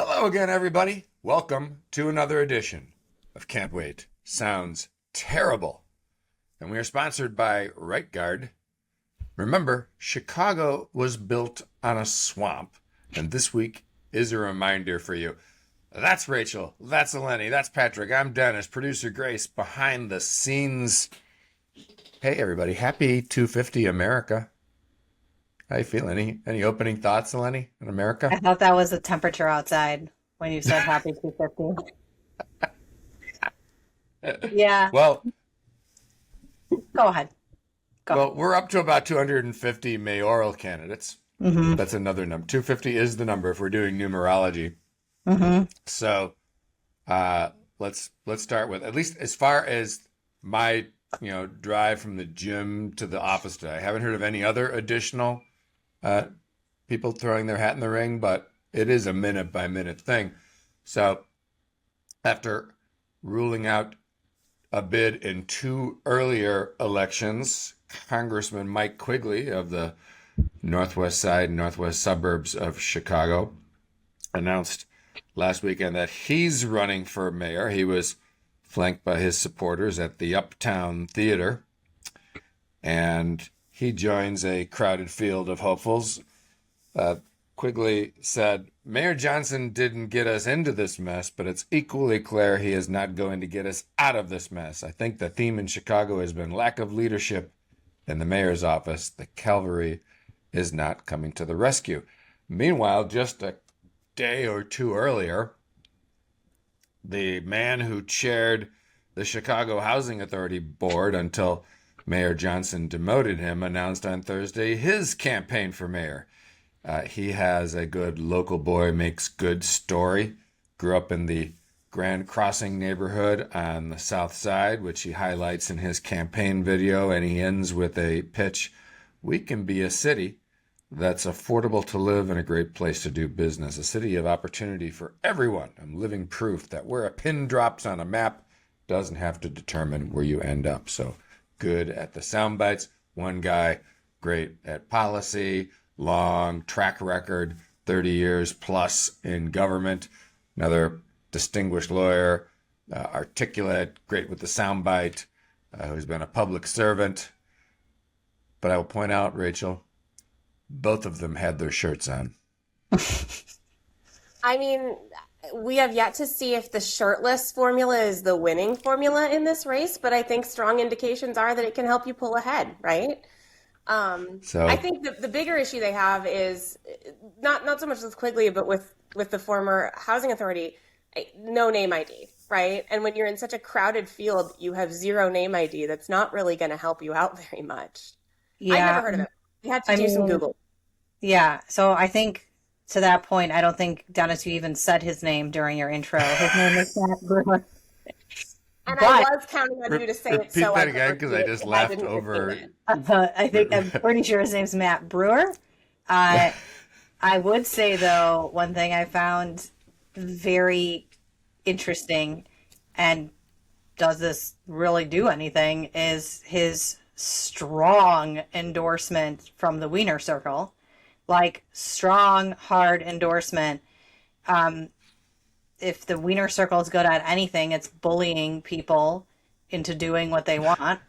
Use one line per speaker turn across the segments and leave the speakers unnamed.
Hello again, everybody. Welcome to another edition of Can't Wait. Sounds terrible. And we are sponsored by Right Guard. Remember, Chicago was built on a swamp, and this week is a reminder for you. That's Rachel. That's Eleni. That's Patrick. I'm Dennis, producer Grace, behind the scenes. Hey, everybody. Happy 250 America. How you feeling? Any opening thoughts, Eleni, on America?
I thought that was the temperature outside when you said happy 250. Yeah,
Well,
go ahead. Go ahead.
well, we're up to about 250 mayoral candidates.
Mm-hmm.
That's another number. 250 is the number if we're doing numerology.
Mm-hmm.
So, let's start with, at least as far as my drive from the gym to the office today. I haven't heard of any other additional people throwing their hat in the ring, but it is a minute by minute thing. So, after ruling out a bid in two earlier elections, Congressman Mike Quigley of the northwest side, northwest suburbs of Chicago, announced last weekend that he's running for mayor. He was flanked by his supporters at the Uptown Theater, and he joins a crowded field of hopefuls. Quigley said, Mayor Johnson didn't get us into this mess, but it's equally clear he is not going to get us out of this mess. I think the theme in Chicago has been lack of leadership in the mayor's office. The cavalry is not coming to the rescue. Meanwhile, just a day or two earlier, the man who chaired the Chicago Housing Authority board until Mayor Johnson demoted him announced on Thursday his campaign for mayor. He has a good local boy makes good story. Grew up in the Grand Crossing neighborhood on the south side, which he highlights in his campaign video, and he ends with a pitch. We can be a city that's affordable to live and a great place to do business, a city of opportunity for everyone. I'm living proof that where a pin drops on a map doesn't have to determine where you end up. So good at the sound bites. One guy, great at policy, long track record, 30 years plus in government. Another distinguished lawyer, articulate, great with the soundbite, who's been a public servant. But I will point out, Rachel, both of them had their shirts on.
I mean, we have yet to see if the shirtless formula is the winning formula in this race, but I think strong indications are that it can help you pull ahead, right?
So
I think the bigger issue they have is not so much with Quigley, but with the former housing authority, no name ID, right? And when you're in such a crowded field, you have zero name ID. That's not really going to help you out very much. I
Yeah,
never heard of it. You had to
I
do some
mean,
Google.
yeah. So I think to that point, I don't think, Dennis, you even said his name during your intro. His name is Matt Brewer.
And I
But
was counting on you to say it
repeat
so I
that
could
again because I
repeat it
just
if I
laughed
didn't
over.
repeat it.
I'm pretty sure his name's Matt Brewer. Uh, I would say, though, one thing I found very interesting, and does this really do anything, is his strong endorsement from the Wiener Circle. Like, strong, hard endorsement. Um, if the Wiener Circle is good at anything, it's bullying people into doing what they want.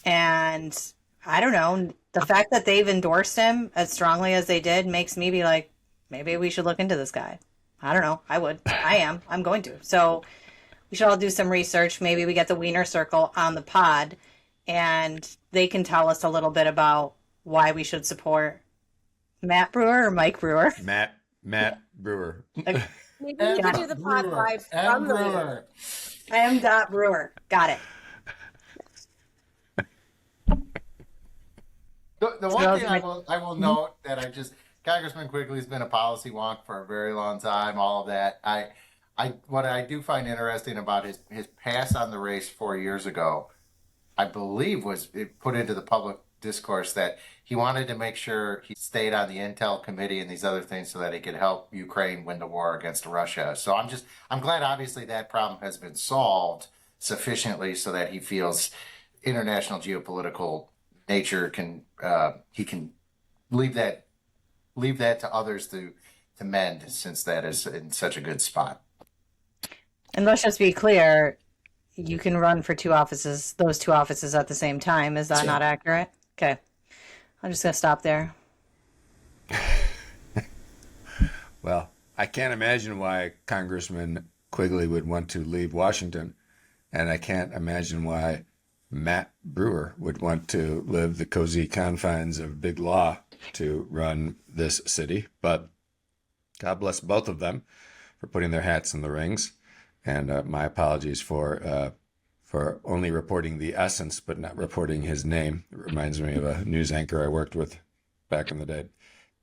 And I don't know, the fact that they've endorsed him as strongly as they did makes me be like, maybe we should look into this guy. I don't know. I would. I am. I'm going to. So we should all do some research. Maybe we get the Wiener Circle on the pod and they can tell us a little bit about why we should support Matt Brewer or Mike Brewer.
Matt Brewer.
Okay.
Maybe we
M.
could do the pod
Brewer.
live
M.
from the meeting.
Brewer.
M. Brewer. Got it.
The
So
one
those
thing
are my-
I will note that Congressman Quigley's been a policy wonk for a very long time. All of that. What I do find interesting about his pass on the race 4 years ago, I believe was it put into the public discourse that he wanted to make sure he stayed on the Intel committee and these other things so that he could help Ukraine win the war against Russia. So I'm glad obviously that problem has been solved sufficiently so that he feels international geopolitical nature can he can leave that to others to to mend since that is in such a good spot.
And let's just be clear, you can run for those two offices at the same time. Is that
Yeah.
not accurate? Okay. I'm just going to stop there.
Well, I can't imagine why Congressman Quigley would want to leave Washington, and I can't imagine why Matt Brewer would want to live the cozy confines of big law to run this city. But God bless both of them for putting their hats in the rings. And my apologies for only reporting the essence, but not reporting his name. It reminds me of a news anchor I worked with back in the day.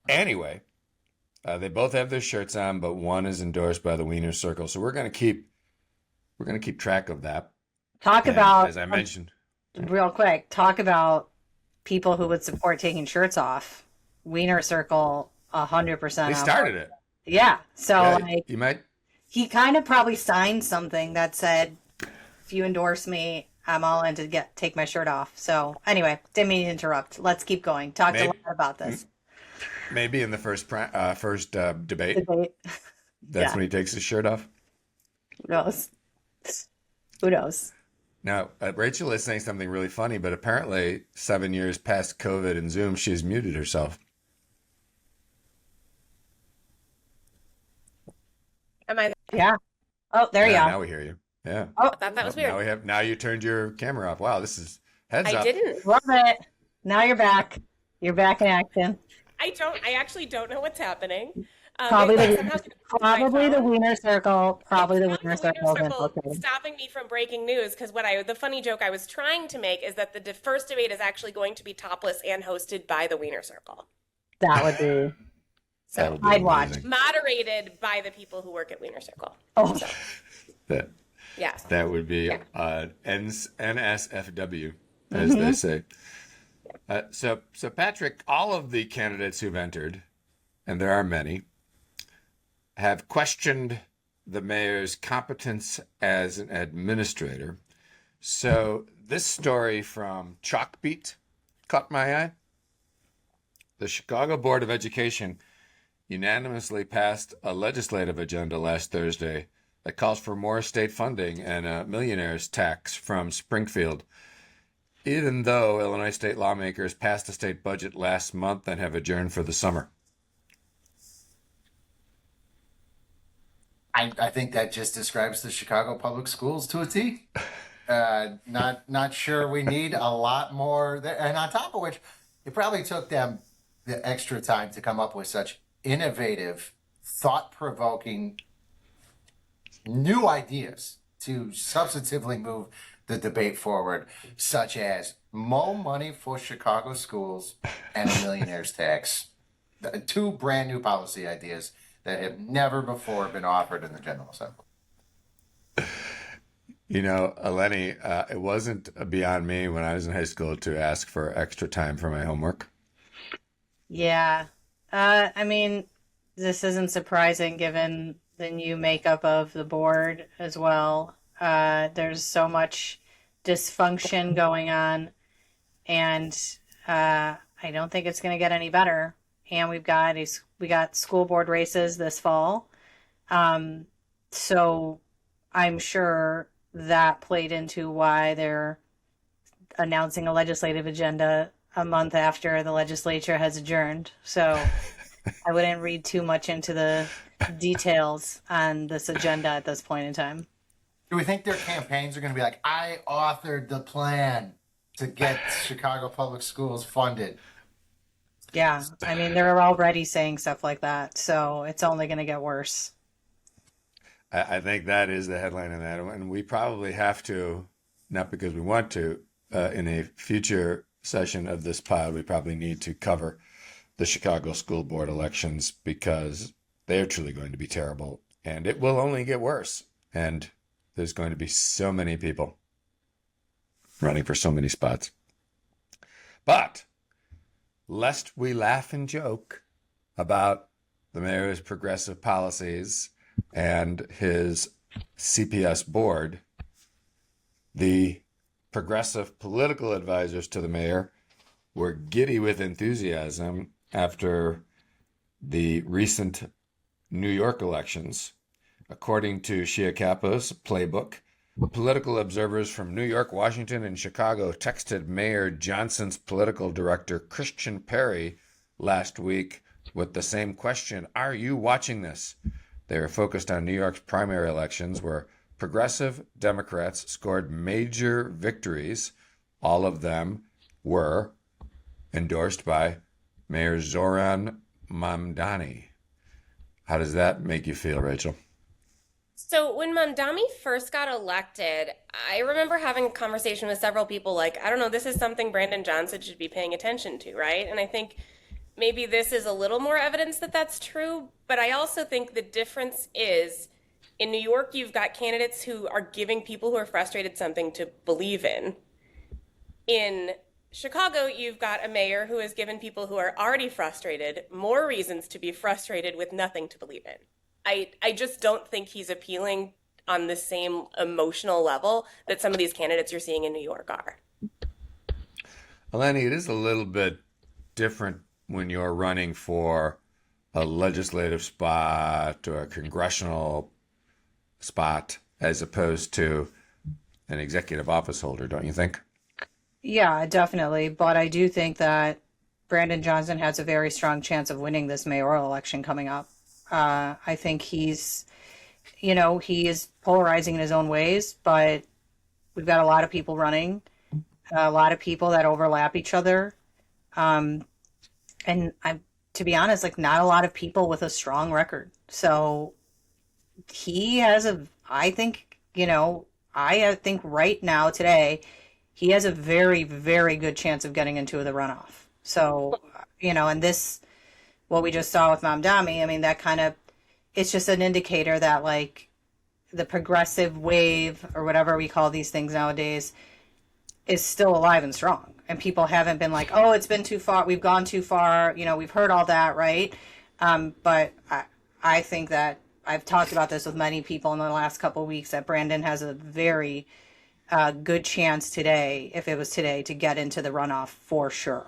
Anyway, they both have their shirts on, but one is endorsed by the Wiener Circle. So we're going to keep track of that.
Talk
And
about,
as I mentioned,
real quick, talk about people who would support taking shirts off. Wiener Circle, 100%.
they started it.
Yeah. So,
Yeah,
like,
you might.
he kind of probably signed something that said, if you endorse me, I'm all in to take my shirt off. So, anyway, didn't mean to interrupt. Let's keep going. Talked a lot
Maybe.
about this
Maybe in the first debate,
debate.
that's
Yeah.
when he takes his shirt off.
Who knows? Who knows?
Now, Rachel is saying something really funny, but apparently 7 years past COVID and Zoom, she's muted herself.
Am I?
Yeah. Oh, there you
Yeah,
are.
now we hear you. Yeah.
Oh,
I thought that was weird.
Now you turned your camera off. Wow, this is heads
I
up.
didn't.
love it. Now you're back. You're back in action.
I actually don't know what's happening.
Probably
Maybe
the
somehow my
probably the
phone.
Wiener Circle. Probably the
It's
Wiener
not
Circle is
Circle
infiltrated.
stopping me from breaking news because the funny joke I was trying to make is that the first debate is actually going to be topless and hosted by the Wiener Circle,
That would be.
That would be
I'd watch.
amazing.
moderated by the people who work at Wiener Circle.
Oh,
That
Yes.
that would be NSFW, as they say. So Patrick, all of the candidates who've entered, and there are many, have questioned the mayor's competence as an administrator. So this story from Chalkbeat caught my eye. The Chicago Board of Education unanimously passed a legislative agenda last Thursday that calls for more state funding and a millionaire's tax from Springfield, even though Illinois state lawmakers passed a state budget last month and have adjourned for the summer.
I think that just describes the Chicago public schools to a T. Not sure we need a lot more there. And on top of which, it probably took them the extra time to come up with such innovative, thought-provoking new ideas to substantively move the debate forward, such as more money for Chicago schools and a millionaire's tax. Two brand new policy ideas that have never before been offered in the General Assembly.
You know, Eleni, it wasn't beyond me when I was in high school to ask for extra time for my homework.
yeah. I mean, this isn't surprising given the new makeup of the board as well. There's so much dysfunction going on, and I don't think it's going to get any better. And we got school board races this fall, so I'm sure that played into why they're announcing a legislative agenda a month after the legislature has adjourned. So I wouldn't read too much into the details on this agenda at this point in time.
Do we think their campaigns are going to be like, I authored the plan to get Chicago public schools funded?
Yeah, I mean, they're already saying stuff like that, so it's only going to get worse.
I think that is the headline of that. And we probably have to, not because we want to, in a future session of this pod, we probably need to cover the Chicago School Board elections because they are truly going to be terrible and it will only get worse. And there's going to be so many people running for so many spots. But lest we laugh and joke about the mayor's progressive policies and his CPS board, the progressive political advisors to the mayor were giddy with enthusiasm after the recent New York elections. According to Chiappa's playbook, political observers from New York, Washington, and Chicago texted Mayor Johnson's political director, Christian Perry, last week with the same question: "Are you watching this?" They were focused on New York's primary elections, where progressive Democrats scored major victories. All of them were endorsed by Mayor Zoran Mamdani. How does that make you feel, Rachel?
So when Mamdani first got elected, I remember having a conversation with several people like, I don't know, this is something Brandon Johnson should be paying attention to, right? And I think maybe this is a little more evidence that that's true, but I also think the difference is in New York, you've got candidates who are giving people who are frustrated something to believe in. In Chicago, you've got a mayor who has given people who are already frustrated more reasons to be frustrated with nothing to believe in. I just don't think he's appealing on the same emotional level that some of these candidates you're seeing in New York are.
Eleni, it is a little bit different when you're running for a legislative spot or a congressional spot as opposed to an executive office holder, don't you think?
Yeah, definitely. But I do think that Brandon Johnson has a very strong chance of winning this mayoral election coming up. I think he is polarizing in his own ways, but we've got a lot of people running, a lot of people that overlap each other. And to be honest, like not a lot of people with a strong record. So I think right now, today, he has a very, very good chance of getting into the runoff. So, and this, what we just saw with Mamdani, I mean, it's just an indicator that like the progressive wave or whatever we call these things nowadays is still alive and strong. And people haven't been like, oh, it's been too far. We've gone too far. We've heard all that. Right. But I think that I've talked about this with many people in the last couple of weeks that Brandon has a very good chance today, if it was today, to get into the runoff for sure.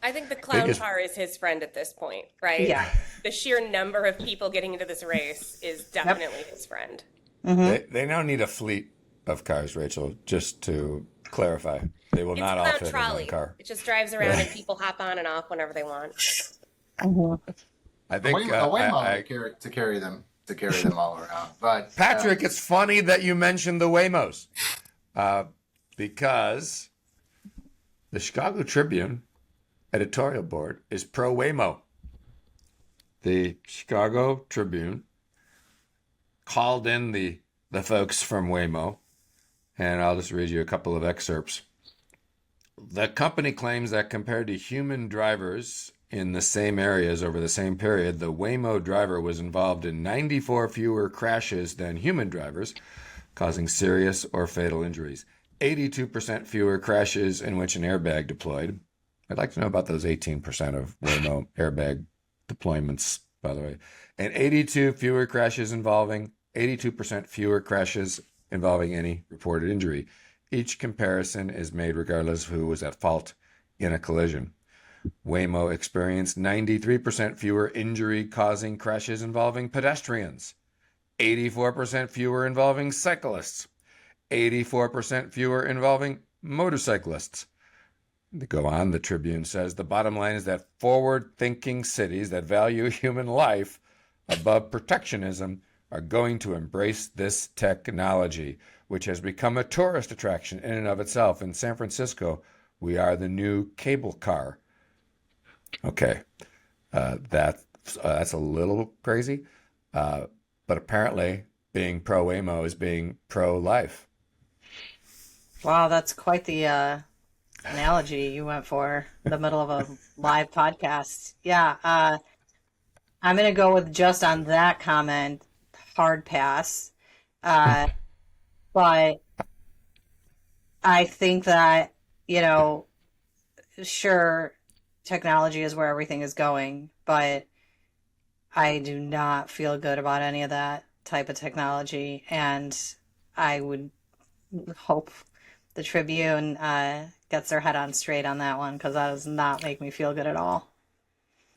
I think the clown car is his friend at this point, right?
Yeah.
The sheer number of people getting into this race is definitely his friend.
Mm-hmm.
They now need a fleet of cars, Rachel, just to clarify. They will not all fit in one car.
It just drives around and people hop on and off whenever they want.
Mm-hmm.
I think
a Waymo to carry them all around. But
Patrick, it's funny that you mentioned the Waymos, because the Chicago Tribune editorial board is pro Waymo. The Chicago Tribune called in the folks from Waymo, and I'll just read you a couple of excerpts. The company claims that compared to human drivers in the same areas over the same period, the Waymo driver was involved in 94 fewer crashes than human drivers, causing serious or fatal injuries. 82% fewer crashes in which an airbag deployed. I'd like to know about those 18% of Waymo airbag deployments, by the way. And 82% fewer crashes involving any reported injury. Each comparison is made regardless of who was at fault in a collision. Waymo experienced 93% fewer injury-causing crashes involving pedestrians, 84% fewer involving cyclists, 84% fewer involving motorcyclists. They go on, the Tribune says, the bottom line is that forward-thinking cities that value human life above protectionism are going to embrace this technology, which has become a tourist attraction in and of itself. In San Francisco, we are the new cable car. Okay, that's a little crazy, but apparently being pro-Waymo is being pro-life.
Wow, that's quite the analogy you went for in the middle of a live podcast. Yeah, I'm going to go with just on that comment, hard pass. But I think that, sure, technology is where everything is going, but I do not feel good about any of that type of technology. And I would hope the Tribune gets their head on straight on that one, because that does not make me feel good at all.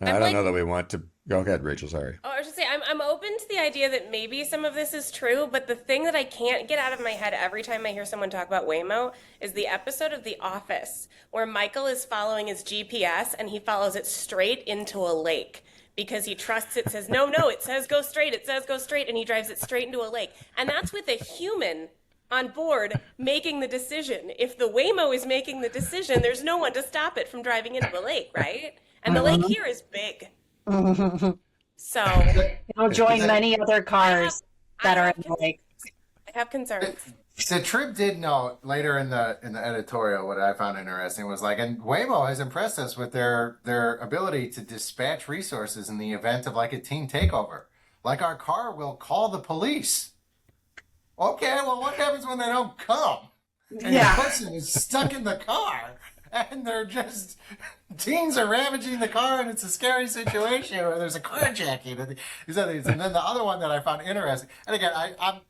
I don't know that we want to Go ahead, Rachel. Sorry.
Oh, I was just saying, I'm open to the idea that maybe some of this is true, but the thing that I can't get out of my head every time I hear someone talk about Waymo is the episode of The Office where Michael is following his GPS and he follows it straight into a lake because he trusts it, says, no, no, it says go straight, it says go straight, and he drives it straight into a lake. And that's with a human on board making the decision. If the Waymo is making the decision, there's no one to stop it from driving into a lake, right? And the lake here is big. So
It'll join many other cars that are in the lake.
I have concerns.
The Trib did note later in the editorial what I found interesting was like, and Waymo has impressed us with their ability to dispatch resources in the event of like a team takeover. Like our car will call the police. Okay, well, what happens when they don't come? And the person is stuck in the car, and they're just teens are ravaging the car, and it's a scary situation where there's a carjacking and these other things. And then the other one that I found interesting, and again,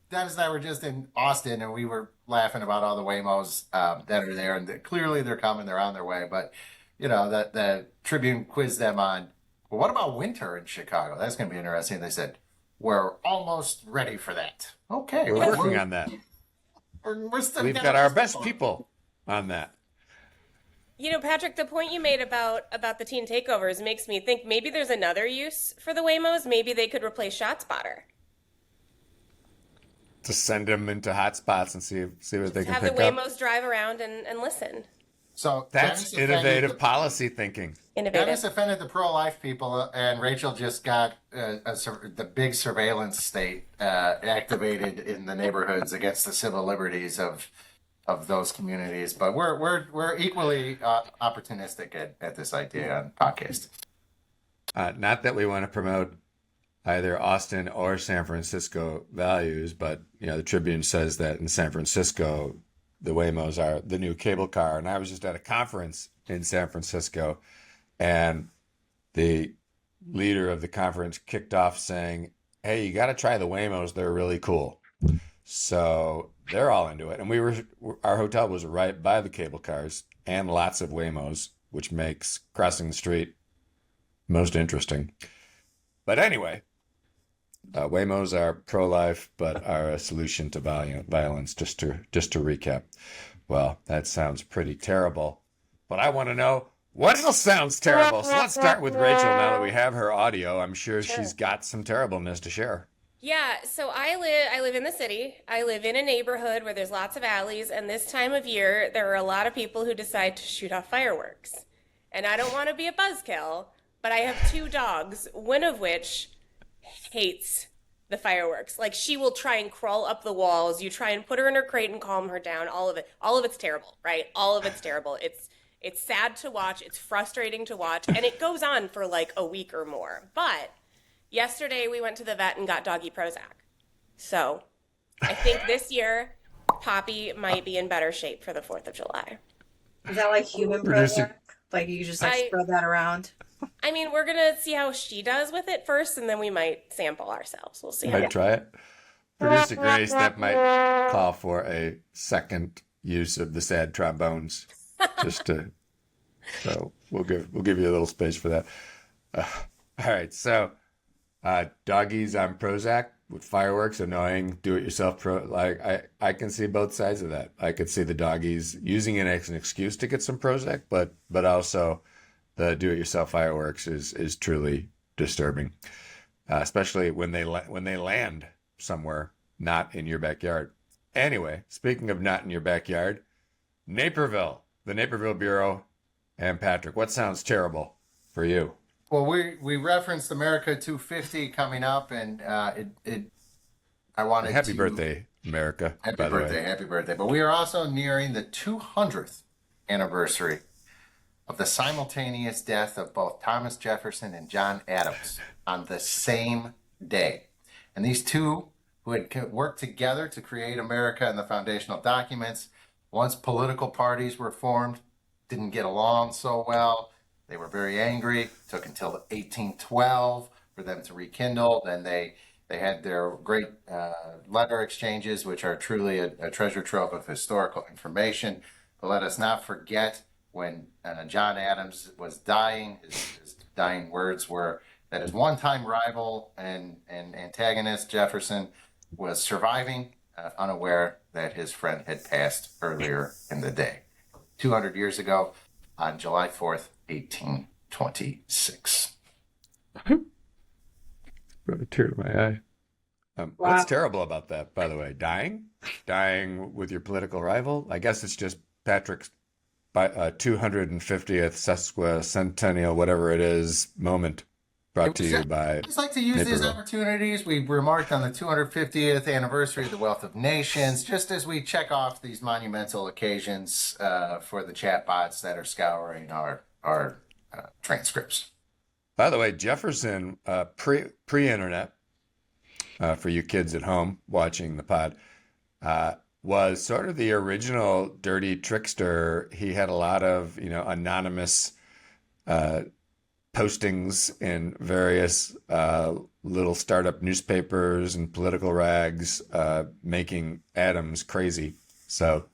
Dennis and I were just in Austin, and we were laughing about all the Waymos that are there, and clearly they're coming, they're on their way. But you know, that the Tribune quizzed them on, well, what about winter in Chicago? That's going to be interesting. They said, we're almost ready for that. Okay,
We're working on that.
We're still
We've got our best people on that.
You know, Patrick, the point you made about the teen takeovers makes me think maybe there's another use for the Waymos. Maybe they could replace ShotSpotter.
To send them into hot spots and see what they can
Have the
pick up.
Waymos drive around and listen.
So
That's
Dennis
innovative policy thinking.
Innovative.
Dennis offended the pro-life people, and Rachel just got the big surveillance state activated in the neighborhoods against the civil liberties of those communities. But we're equally opportunistic at this idea on podcast.
Not that we want to promote either Austin or San Francisco values, but you know the Tribune says that in San Francisco, the Waymos are the new cable car. And I was just at a conference in San Francisco, and the leader of the conference kicked off saying, "Hey, you got to try the Waymos. They're really cool." So they're all into it. And our hotel was right by the cable cars and lots of Waymos, which makes crossing the street most interesting. But anyway, Waymos are pro-life, but are a solution to violence. Just to recap. Well, that sounds pretty terrible. But I want to know what else sounds terrible. So let's start with Rachel now that we have her audio. I'm sure she's got some terribleness to share.
Yeah, so I live in the city. I live in a neighborhood where there's lots of alleys, and this time of year there are a lot of people who decide to shoot off fireworks. And I don't want to be a buzzkill, but I have two dogs, one of which hates the fireworks. Like, she will try and crawl up the walls. You try and put her in her crate and calm her down. All of it's terrible, right? All of it's terrible. It's sad to watch. It's frustrating to watch, and it goes on for like a week or more. But yesterday we went to the vet and got doggy Prozac. So I think this year Poppy might be in better shape for the 4th of July.
Is that like human
Producer-
Prozac? Like you just like spread that around?
I mean, we're going to see how she does with it first, and then we might sample ourselves. We'll see.
Might try it. Producer Grace, that might call for a second use of the sad trombones. So we'll give you a little space for that. All right, so doggies on Prozac with fireworks, annoying do-it-yourself I can see both sides of that. I could see the doggies using it as an excuse to get some Prozac, but also the do-it-yourself fireworks is truly disturbing, especially when they land somewhere not in your backyard. Anyway, speaking of not in your backyard, Naperville, the Naperville Bureau, and Patrick, what sounds terrible for you?
Well, we referenced America 250 coming up, and I wanted
Happy
to
birthday, America!
happy
by the way.
birthday, happy birthday! But we are also nearing the 200th anniversary of the simultaneous death of both Thomas Jefferson and John Adams on the same day, and these two, who had worked together to create America and the foundational documents, once political parties were formed, didn't get along so well. They were very angry. It took until 1812 for them to rekindle. Then they had their great letter exchanges, which are truly a treasure trove of historical information. But let us not forget when John Adams was dying, his dying words were that his one-time rival and antagonist Jefferson was surviving, unaware that his friend had passed earlier in the day, 200 years ago, on July 4th, 1826.
Brought a tear to my eye.
Wow.
What's terrible about that, by the way? Dying with your political rival? I guess it's just Patrick's 250th sesquicentennial, whatever it is, moment brought to you by.
I just like to use these
Naperville.
opportunities. We remarked on the 250th anniversary of the Wealth of Nations, just as we check off these monumental occasions for the chatbots that are scouring our transcripts.
By the way, Jefferson, pre-internet, for you kids at home watching the pod, was sort of the original dirty trickster. He had a lot of, anonymous postings in various little startup newspapers and political rags, making Adams crazy. So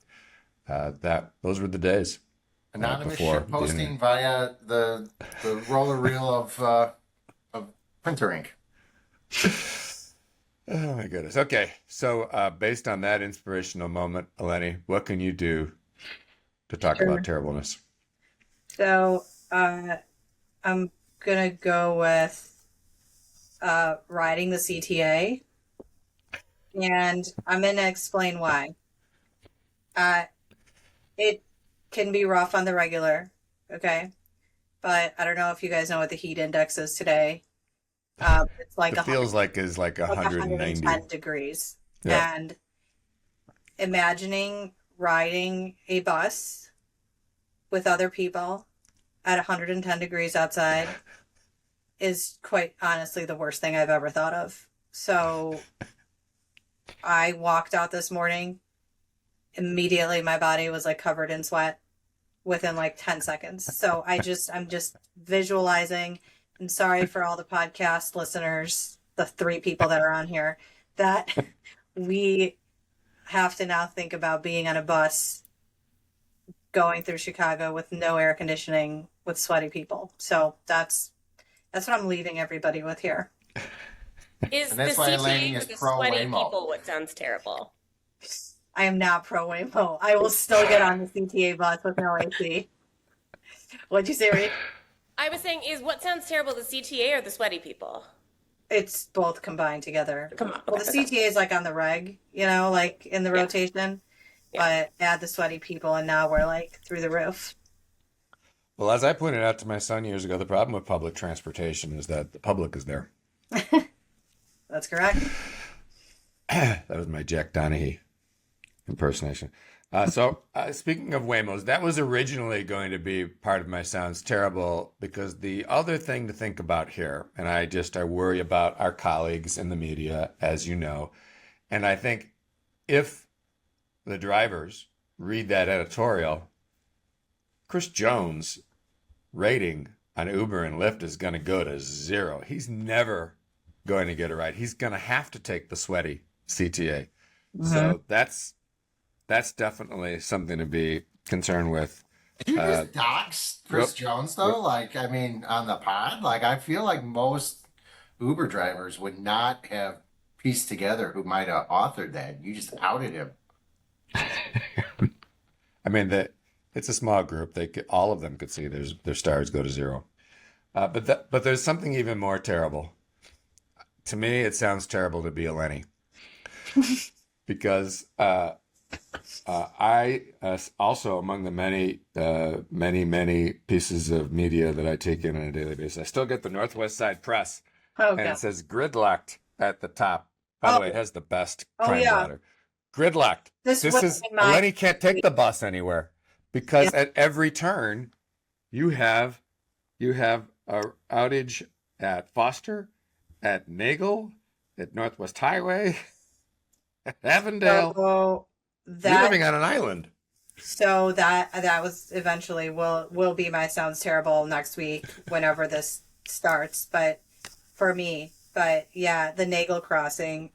those were the days.
Anonymous
before
ship
the
posting
internet.
via the roller reel of printer ink.
Oh my goodness. Okay. So based on that inspirational moment, Eleni, what can you do to talk
Sure.
about terribleness?
So I'm gonna go with riding the CTA, and I'm gonna explain why. It can be rough on the regular, okay? But I don't know if you guys know what the heat index is today. It's like
It feels like is like 190.
110 degrees.
Yeah.
And imagining riding a bus with other people at 110 degrees outside is quite honestly the worst thing I've ever thought of. So I walked out this morning. Immediately my body was like covered in sweat within like 10 seconds. So I'm just visualizing, and sorry for all the podcast listeners, the 3 people that are on here, that we have to now think about being on a bus going through Chicago with no air conditioning with sweaty people. So that's what I'm leaving everybody with here.
Is
And
the
that's why Eleni
CTA
is
or the
pro
sweaty
Waymo.
people what sounds terrible?
I am not pro Waymo. I will still get on the CTA bus with no AC. What'd you say, Reed?
I was saying, is what sounds terrible the CTA or the sweaty people?
It's both combined together.
Come on.
Well, the CTA is like on the reg, like in the
Yeah.
rotation. But add the sweaty people, and now we're like through the roof.
Well, as I pointed out to my son years ago, the problem with public transportation is that the public is there.
That's correct.
That was my Jack Donaghy impersonation. So speaking of Waymos, that was originally going to be part of my Sounds Terrible, because the other thing to think about here, and I worry about our colleagues in the media, as you know, and I think if the drivers read that editorial, Chris Jones' rating on Uber and Lyft is going to go to 0. He's never going to get it right. He's going to have to take the sweaty CTA. So that's definitely something to be concerned with.
Did you just dox Chris Jones, though? Like, I mean, on the pod? Like, I feel like most Uber drivers would not have pieced together who might have authored that. You just outed him.
I mean, it's a small group. All of them could see their stars go to 0. But there's something even more terrible. To me, it sounds terrible to be Eleni, because I also, among the many pieces of media that I take in on a daily basis, I still get the Northwest Side Press,
Oh,
and
God.
it says gridlocked at the top. By the way, it has the best crime
yeah.
blotter. Gridlocked.
This was
is
in my-
Eleni can't take the bus anywhere because at every turn you have a outage at Foster, at Nagel, at Northwest Highway, at Avondale.
So
You're living on an island.
So that was eventually will be my Sounds Terrible next week whenever this starts. But for me, yeah, the Nagel crossing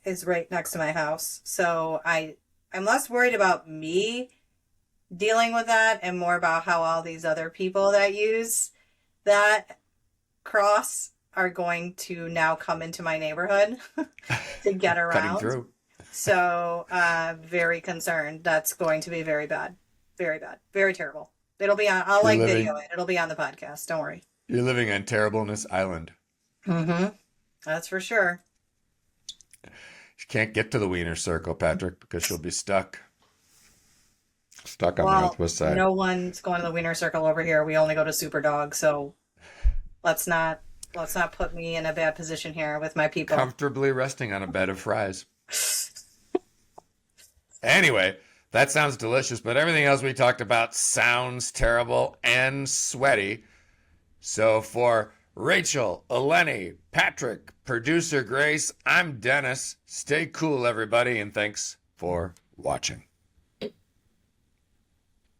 is right next to my house. So I'm less worried about me dealing with that and more about how all these other people that use that cross are going to now come into my neighborhood to get
Cutting
around.
through.
So, very concerned. That's going to be very bad. Very bad. Very terrible. It'll be on, I'll
You're
like
living-
video it. It'll be on the podcast. Don't worry.
You're living on Terribleness Island.
Mm-hmm. That's for sure.
She can't get to the Wiener Circle, Patrick, because she'll be stuck. Stuck on the
Well,
northwest side.
no one's going to the Wiener Circle over here. We only go to Superdog, so let's not put me in a bad position here with my people.
Comfortably resting on a bed of fries. Anyway, that sounds delicious, but everything else we talked about sounds terrible and sweaty. So for Rachel, Eleni, Patrick, producer Grace, I'm Dennis. Stay cool, everybody, and thanks for watching.